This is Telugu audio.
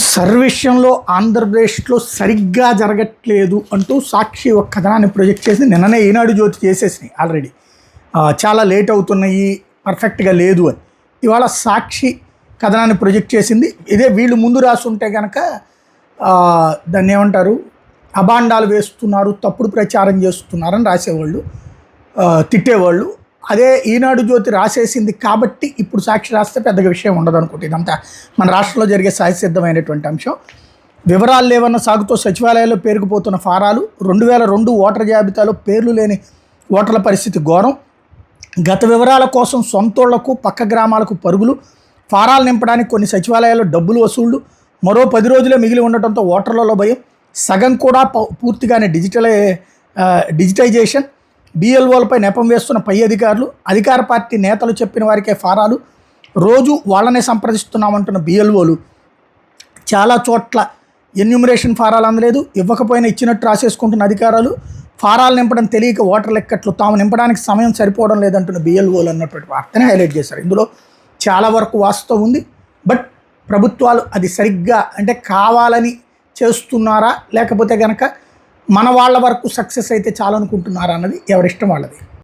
సర్విషయంలో ఆంధ్రప్రదేశ్లో సరిగ్గా జరగట్లేదు అంటూ సాక్షి ఒక కథనాన్ని ప్రొజెక్ట్ చేసి నిన్ననే ఈనాడు జ్యోతి చేసేసినాయి ఆల్రెడీ. చాలా లేట్ అవుతున్నాయి, పర్ఫెక్ట్గా లేదు అని. ఇవాళ సాక్షి కథనాన్ని ప్రొజెక్ట్ చేసింది. ఇదే వీళ్ళు ముందు రాసుంటే కనుక దాన్ని ఏమంటారు, అభాండాలు వేస్తున్నారు, తప్పుడు ప్రచారం చేస్తున్నారని రాసేవాళ్ళు, తిట్టేవాళ్ళు. అదే ఈనాడు జ్యోతి రాసేసింది కాబట్టి ఇప్పుడు సాక్షి రాస్తే పెద్దగా విషయం ఉండదు అనుకుంటే. ఇదంతా మన రాష్ట్రంలో జరిగే సహజసిద్ధమైనటువంటి అంశం. వివరాలు లేవన్న సాగుతో సచివాలయాల్లో పేరుకుపోతున్న ఫారాలు, 2002 ఓటర్ జాబితాలో పేర్లు లేని ఓటర్ల పరిస్థితి ఘోరం, గత వివరాల కోసం సొంతోళ్లకు పక్క గ్రామాలకు పరుగులు, ఫారాలు నింపడానికి కొన్ని సచివాలయాల్లో డబ్బులు వసూళ్లు, మరో 10 రోజులే మిగిలి ఉండటంతో ఓటర్లలో భయం, సగం కూడా పూర్తిగానే డిజిటైజేషన్, బిఎల్ఓలపై నెపం వేస్తున్న పై అధికారులు, అధికార పార్టీ నేతలు చెప్పిన వారికే ఫారాలు, రోజు వాళ్ళనే సంప్రదిస్తున్నామంటున్న బిఎల్ఓలు, చాలా చోట్ల ఎన్యూమరేషన్ ఫారాలు అందలేదు, ఇవ్వకపోయినా ఇచ్చినట్టు రాసేసుకుంటున్న అధికారులు, ఫారాలు నింపడం తెలియక ఓటర్ లెక్కట్లు తాము నింపడానికి సమయం సరిపోవడం లేదంటున్న బిఎల్ఓలు అన్నటువంటి వార్తని హైలైట్ చేశారు. ఇందులో చాలా వరకు వాస్తవం ఉంది. బట్ ప్రభుత్వాలు అది సరిగ్గా అంటే కావాలని చేస్తున్నారా, లేకపోతే కనుక మన వాళ్ళ వరకు సక్సెస్ అయితే చాలనుకుంటున్నారా అన్నది ఎవరిష్టం వాళ్ళది.